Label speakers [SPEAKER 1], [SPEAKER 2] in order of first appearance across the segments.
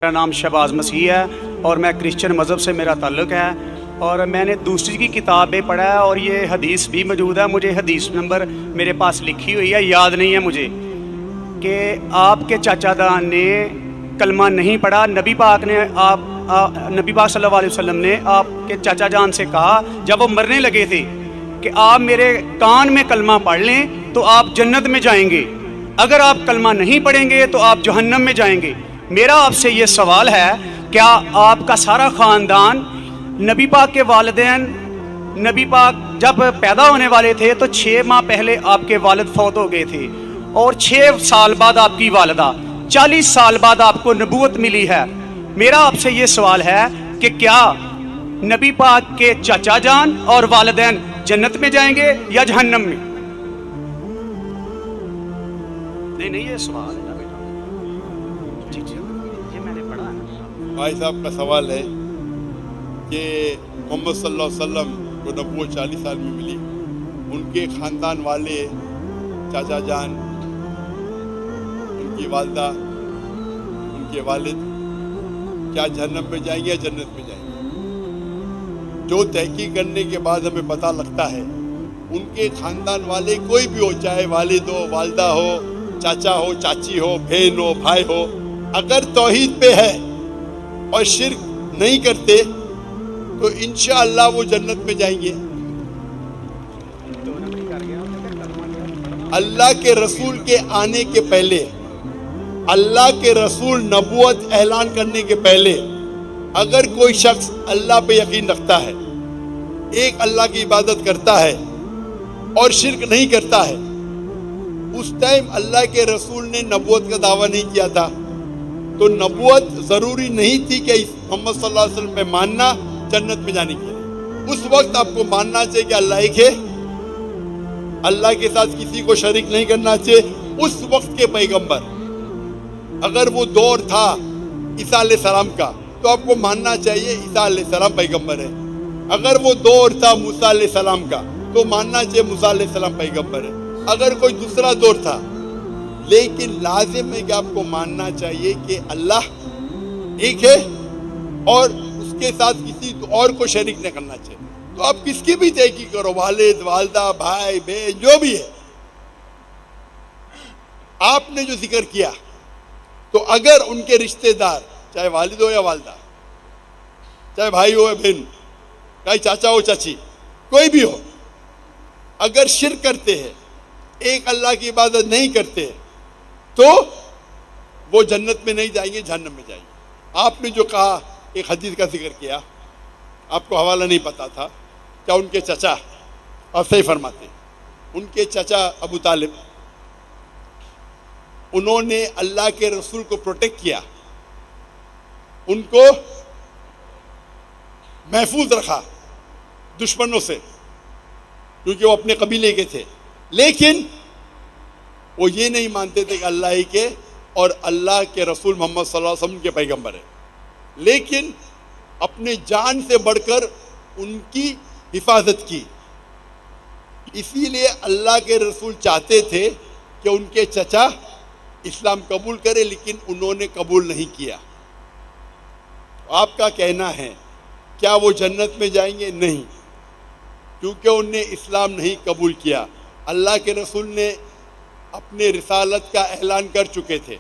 [SPEAKER 1] میرا نام شہباز مسیح ہے اور میں کرسچن مذہب سے میرا تعلق ہے، اور میں نے دوسری کی کتابیں پڑھا ہے اور یہ حدیث بھی موجود ہے. مجھے حدیث نمبر میرے پاس لکھی ہوئی ہے، یاد نہیں ہے مجھے، کہ آپ کے چاچا جان نے کلمہ نہیں پڑھا. نبی پاک صلی اللہ علیہ وسلم نے آپ کے چاچا جان سے کہا جب وہ مرنے لگے تھے کہ آپ میرے کان میں کلمہ پڑھ لیں تو آپ جنت میں جائیں گے، اگر آپ کلمہ نہیں پڑھیں گے تو آپ جہنم میں جائیں گے. میرا آپ سے یہ سوال ہے، کیا آپ کا سارا خاندان نبی پاک کے والدین، نبی پاک جب پیدا ہونے والے تھے تو 6 ماہ پہلے آپ کے والد فوت ہو گئے تھے، اور 6 سال بعد آپ کی والدہ، 40 سال بعد آپ کو نبوت ملی ہے. میرا آپ سے یہ سوال ہے کہ کیا نبی پاک کے چاچا جان اور والدین جنت میں جائیں گے یا جہنم میں؟ نہیں یہ سوال ہے نا بیٹا. جی یہ میں نے پڑھا ہے.
[SPEAKER 2] بھائی صاحب کا سوال ہے کہ محمد صلی اللہ علیہ وسلم کو نبوت 40 سال میں ملی، ان کے خاندان والے، چاچا جان، ان کی والدہ، ان کے والد کیا جہنم میں جائیں گے یا جنت میں جائیں گے؟ جو تحقیق کرنے کے بعد ہمیں پتہ لگتا ہے، ان کے خاندان والے کوئی بھی ہو، چاہے والد ہو، والدہ ہو، چاچا ہو، چاچی ہو، بہن ہو، بھائی ہو، اگر توحید پہ ہے اور شرک نہیں کرتے تو انشاءاللہ وہ جنت میں جائیں گے. اللہ کے رسول کے آنے کے پہلے، اللہ کے رسول نبوت اعلان کرنے کے پہلے، اگر کوئی شخص اللہ پہ یقین رکھتا ہے، ایک اللہ کی عبادت کرتا ہے اور شرک نہیں کرتا ہے، اس ٹائم اللہ کے رسول نے نبوت کا دعویٰ نہیں کیا تھا تو نبوت ضروری نہیں تھی کہ محمد صلی اللہ علیہ وسلم پہ ماننا جنت میں جانے کے لیے. اس وقت آپ کو ماننا چاہیے کہ اللہ ایک ہے، اللہ کے ساتھ کسی کو شریک نہیں کرنا چاہیے. اس وقت کے پیغمبر، اگر وہ دور تھا عیسیٰ علیہ السلام کا تو آپ کو ماننا چاہیے عیسیٰ علیہ السلام پیغمبر ہے. اگر وہ دور تھا موسیٰ علیہ السلام کا تو ماننا چاہیے موسیٰ علیہ السلام پیغمبر ہے. اگر کوئی دوسرا دور تھا، لیکن لازم ہے کہ آپ کو ماننا چاہیے کہ اللہ ایک ہے اور اس کے ساتھ کسی اور کو شریک نہیں کرنا چاہیے. تو آپ کس کی بھی تحقیق کرو، والد، والدہ، بھائی، بہن، جو بھی ہے، آپ نے جو ذکر کیا تو اگر ان کے رشتہ دار، چاہے والد ہو یا والدہ، چاہے بھائی ہو یا بہن، چاہے چاچا ہو چاچی، کوئی بھی ہو، اگر شرک کرتے ہیں، ایک اللہ کی عبادت نہیں کرتے تو وہ جنت میں نہیں جائیں گے، جہنم میں جائیں گے. آپ نے جو کہا، ایک حدیث کا ذکر کیا، آپ کو حوالہ نہیں پتا تھا کیا ان کے چچا، آپ صحیح فرماتے، ان کے چچا ابو طالب، انہوں نے اللہ کے رسول کو پروٹیکٹ کیا، ان کو محفوظ رکھا دشمنوں سے، کیونکہ وہ اپنے قبیلے کے تھے. لیکن وہ یہ نہیں مانتے تھے کہ اللہ ہی کے اور اللہ کے رسول محمد صلی اللہ علیہ وسلم کے پیغمبر ہیں، لیکن اپنے جان سے بڑھ کر ان کی حفاظت کی. اسی لیے اللہ کے رسول چاہتے تھے کہ ان کے چچا اسلام قبول کرے، لیکن انہوں نے قبول نہیں کیا. آپ کا کہنا ہے کیا وہ جنت میں جائیں گے؟ نہیں، کیونکہ انہوں نے اسلام نہیں قبول کیا. اللہ کے رسول نے اپنے رسالت کا اعلان کر چکے تھے،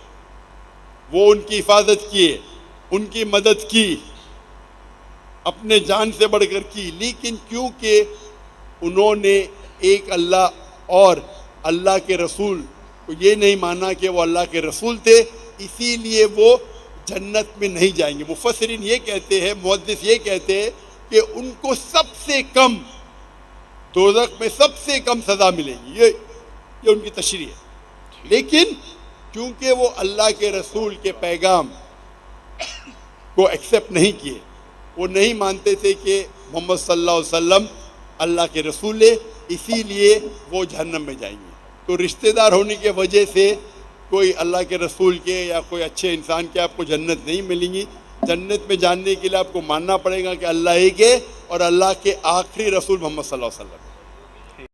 [SPEAKER 2] وہ ان کی حفاظت کیے، ان کی مدد کی، اپنے جان سے بڑھ کر کی. لیکن کیونکہ انہوں نے ایک اللہ اور اللہ کے رسول کو یہ نہیں مانا کہ وہ اللہ کے رسول تھے، اسی لیے وہ جنت میں نہیں جائیں گے. مفسرین یہ کہتے ہیں، محدث یہ کہتے ہیں کہ ان کو سب سے کم دوزخ میں سب سے کم سزا ملے گی. یہ ان کی تشریح ہے. لیکن کیونکہ وہ اللہ کے رسول کے پیغام کو ایکسیپٹ نہیں کیے، وہ نہیں مانتے تھے کہ محمد صلی اللہ علیہ وسلم اللہ کے رسول ہے، اسی لیے وہ جہنم میں جائیں گے. تو رشتہ دار ہونے کی وجہ سے کوئی اللہ کے رسول کے یا کوئی اچھے انسان کے آپ کو جنت نہیں ملیں گی. جنت میں جاننے کے لیے آپ کو ماننا پڑے گا کہ اللہ ایک ہے اور اللہ کے آخری رسول محمد صلی اللہ علیہ وسلم.